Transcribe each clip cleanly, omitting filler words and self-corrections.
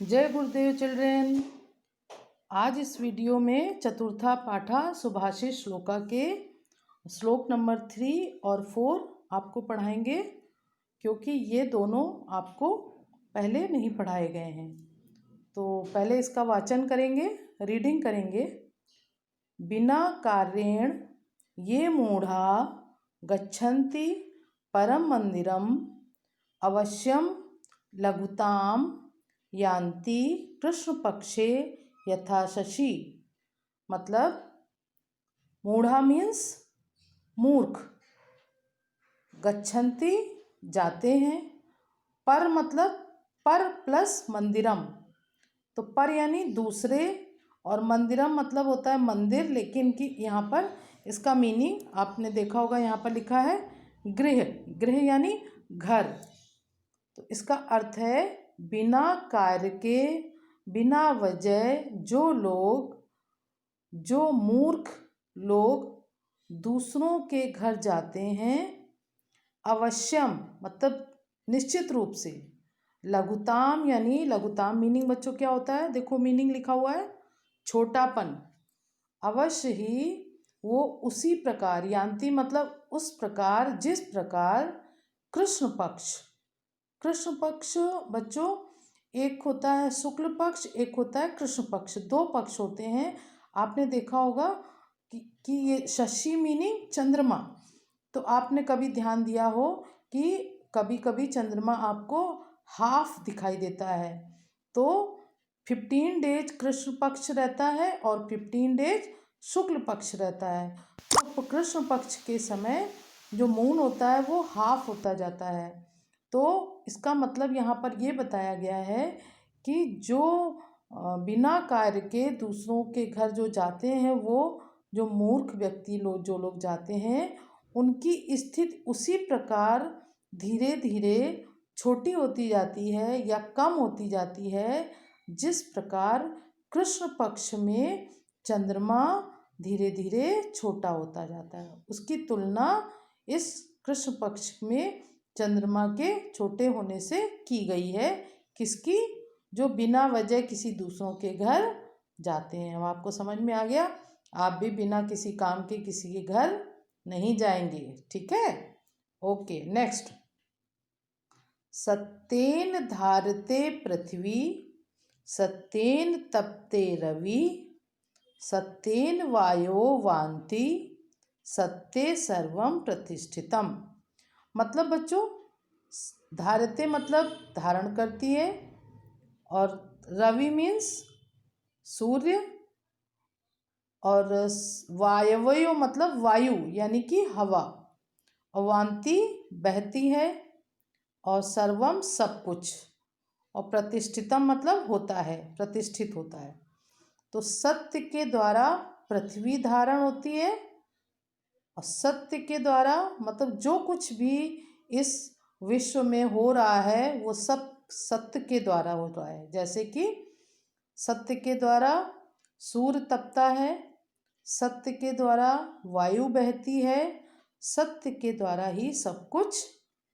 जय गुरुदेव चिल्ड्रेन। आज इस वीडियो में चतुर्था पाठा सुभाषित श्लोका के श्लोक नंबर 3 और 4 आपको पढ़ाएंगे, क्योंकि ये दोनों आपको पहले नहीं पढ़ाए गए हैं। तो पहले इसका वाचन करेंगे, रीडिंग करेंगे। बिना कार्येण ये मूढ़ा गच्छन्ति परम मंदिरम अवश्यम लघुताम यान्ति कृष्ण पक्षे यथा शशि। मतलब मूढ़ा मीन्स मूर्ख, गच्छन्ति जाते हैं, पर मतलब पर प्लस मंदिरम, तो पर यानी दूसरे और मंदिरम मतलब होता है मंदिर, लेकिन कि यहाँ पर इसका मीनिंग आपने देखा होगा, यहाँ पर लिखा है गृह। गृह यानी घर। तो इसका अर्थ है बिना कार्य के, बिना वजह जो मूर्ख लोग दूसरों के घर जाते हैं, अवश्यम मतलब निश्चित रूप से, लघुताम यानी लघुताम मीनिंग बच्चों क्या होता है, देखो मीनिंग लिखा हुआ है छोटापन। अवश्य ही वो उसी प्रकार, यान्ति मतलब उस प्रकार जिस प्रकार कृष्ण पक्ष। कृष्ण पक्ष बच्चों एक होता है शुक्ल पक्ष, एक होता है कृष्ण पक्ष, दो पक्ष होते हैं। आपने देखा होगा कि ये शशि मीनिंग चंद्रमा। तो आपने कभी ध्यान दिया हो कि कभी कभी चंद्रमा आपको हाफ दिखाई देता है। तो 15 डेज कृष्ण पक्ष रहता है और 15 डेज शुक्ल पक्ष रहता है। तो कृष्ण पक्ष के समय जो मून होता है वो हाफ होता जाता है। तो इसका मतलब यहाँ पर ये बताया गया है कि जो बिना कार्य के दूसरों के घर जो जाते हैं, वो जो मूर्ख व्यक्ति जो लोग जाते हैं, उनकी स्थिति उसी प्रकार धीरे धीरे छोटी होती जाती है या कम होती जाती है, जिस प्रकार कृष्ण पक्ष में चंद्रमा धीरे धीरे छोटा होता जाता है। उसकी तुलना इस कृष्ण पक्ष में चंद्रमा के छोटे होने से की गई है। किसकी? जो बिना वजह किसी दूसरों के घर जाते हैं। अब आपको समझ में आ गया, आप भी बिना किसी काम के किसी के घर नहीं जाएंगे, ठीक है? Okay, next. सत्येन धारते पृथ्वी, सत्येन तपते रवि, सत्येन वायो वान्ति, सत्ये सर्वम प्रतिष्ठितम। मतलब बच्चों धारते मतलब धारण करती है, और रवि मीन्स सूर्य, और वायवयो मतलब वायु यानी कि हवा, अवान्ति बहती है, और सर्वम सब कुछ, और प्रतिष्ठितम मतलब होता है, प्रतिष्ठित होता है। तो सत्य के द्वारा पृथ्वी धारण होती है, और सत्य के द्वारा मतलब जो कुछ भी इस विश्व में हो रहा है वो सब सत्य के द्वारा हो रहा है। जैसे कि सत्य के द्वारा सूर्य तपता है, सत्य के द्वारा वायु बहती है, सत्य के द्वारा ही सब कुछ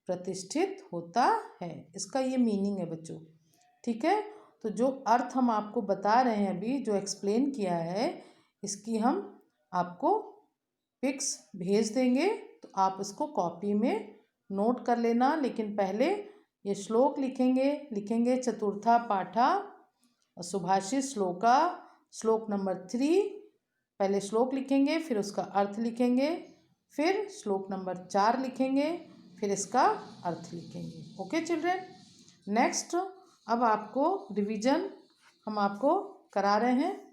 प्रतिष्ठित होता है। इसका ये मीनिंग है बच्चों, ठीक है? तो जो अर्थ हम आपको बता रहे हैं अभी, जो एक्सप्लेन किया है, इसकी हम आपको पिक्स भेज देंगे, तो आप इसको कॉपी में नोट कर लेना। लेकिन पहले ये श्लोक लिखेंगे चतुर्था पाठा सुभाषित श्लोका, श्लोक नंबर 3। पहले श्लोक लिखेंगे, फिर उसका अर्थ लिखेंगे, फिर श्लोक नंबर 4 लिखेंगे, फिर इसका अर्थ लिखेंगे। Okay children, next. अब आपको रिवीजन हम आपको करा रहे हैं।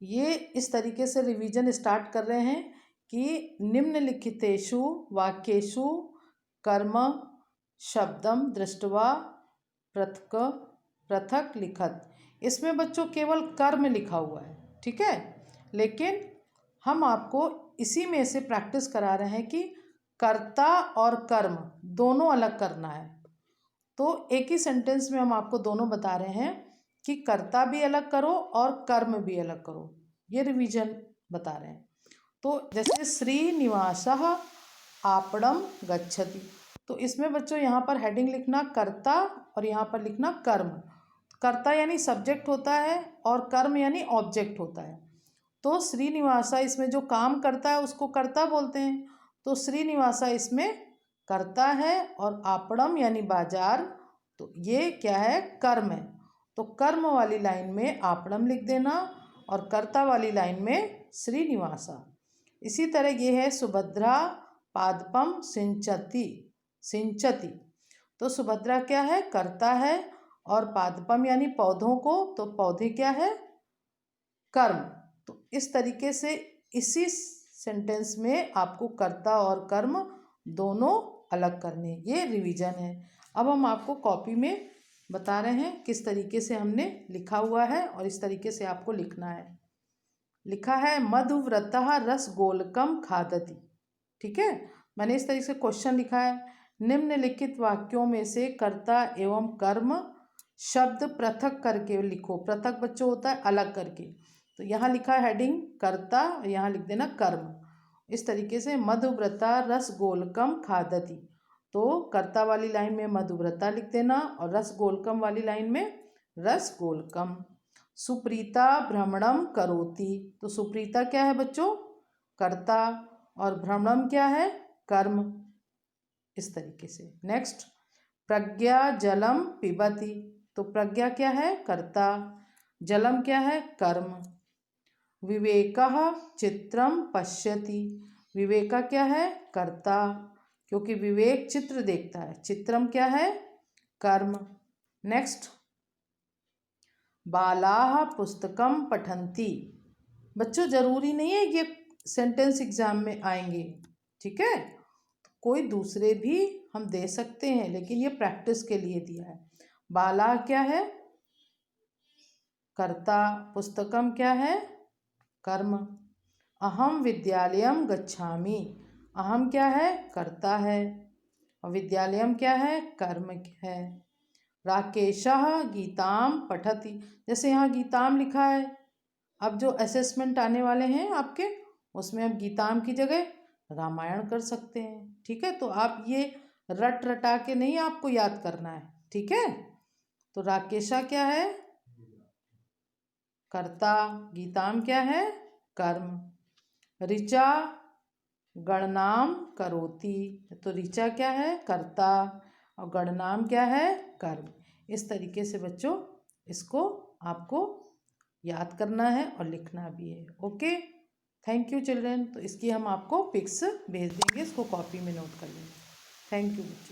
ये इस तरीके से रिवीजन स्टार्ट कर रहे हैं कि निम्नलिखितेषु वाक्येषु कर्म शब्दम दृष्ट्वा पृथक लिखत। इसमें बच्चों केवल कर्म लिखा हुआ है, ठीक है? लेकिन हम आपको इसी में से प्रैक्टिस करा रहे हैं कि कर्ता और कर्म दोनों अलग करना है। तो एक ही सेंटेंस में हम आपको दोनों बता रहे हैं कि कर्ता भी अलग करो और कर्म भी अलग करो। ये रिवीजन बता रहे हैं। तो जैसे श्रीनिवासः आपणम गच्छति, तो इसमें बच्चों यहाँ पर हेडिंग लिखना कर्ता और यहाँ पर लिखना कर्म। कर्ता यानी सब्जेक्ट होता है और कर्म यानी ऑब्जेक्ट होता है। तो श्रीनिवासा इसमें जो काम करता है उसको कर्ता बोलते हैं, तो श्रीनिवासा इसमें कर्ता है। और आपणम यानी बाजार, तो ये क्या है, कर्म है। तो कर्म वाली लाइन में आपणम लिख देना और कर्ता वाली लाइन में श्रीनिवासा। इसी तरह ये है सुभद्रा पादपम सिंचती, सिंचती। तो सुभद्रा क्या है, कर्ता है, और पादपम यानी पौधों को, तो पौधे क्या है, कर्म। तो इस तरीके से इसी सेंटेंस में आपको कर्ता और कर्म दोनों अलग करने, ये रिवीजन है। अब हम आपको कॉपी में बता रहे हैं किस तरीके से हमने लिखा हुआ है और इस तरीके से आपको लिखना है। लिखा है मधुव्रतः रसगोलकम खादति। ठीक है, मैंने इस तरीके से क्वेश्चन लिखा है, निम्नलिखित वाक्यों में से कर्ता एवं कर्म शब्द पृथक करके लिखो। पृथक बच्चों होता है अलग करके, तो यहाँ लिखा है हेडिंग कर्ता, यहाँ लिख देना कर्म। इस तरीके से मधुव्रता रसगोलकम खादति, तो कर्ता वाली लाइन में मधुव्रता लिख देना और रसगोलकम वाली लाइन में रसगोलकम। सुप्रीता भ्रमणम करोति, तो सुप्रीता क्या है बच्चों, कर्ता, और भ्रमणम क्या है, कर्म। इस तरीके से नेक्स्ट, प्रज्ञा जलम पिबति, तो प्रज्ञा क्या है, कर्ता, जलम क्या है, कर्म। विवेकः चित्रम पश्यति, विवेका क्या है, कर्ता, क्योंकि विवेक चित्र देखता है। चित्रम क्या है, कर्म। नेक्स्ट, बालाः पुस्तकम पठन्ति। बच्चों जरूरी नहीं है ये सेंटेंस एग्जाम में आएंगे, ठीक है, कोई दूसरे भी हम दे सकते हैं, लेकिन ये प्रैक्टिस के लिए दिया है। बाला क्या है, कर्ता, पुस्तकम क्या है, कर्म। अहम विद्यालयम गच्छामि, अहम क्या है, कर्ता है, और विद्यालयम क्या है, कर्म है। राकेशः गीताम पठति, जैसे यहाँ गीताम लिखा है, अब जो असेसमेंट आने वाले हैं आपके, उसमें आप गीताम की जगह रामायण कर सकते हैं। ठीक है, तो आप ये रट रटा के नहीं आपको याद करना है, ठीक है। तो राकेशा क्या है, कर्ता, गीताम क्या है, कर्म। ऋचा गणनाम करोति, तो ऋचा क्या है, कर्ता, और गणनाम क्या है, कर्म। इस तरीके से बच्चों इसको आपको याद करना है और लिखना भी है। Okay, thank you children. तो इसकी हम आपको पिक्स भेज देंगे, इसको कॉपी में नोट कर लेंगे। थैंक यू बच्चों।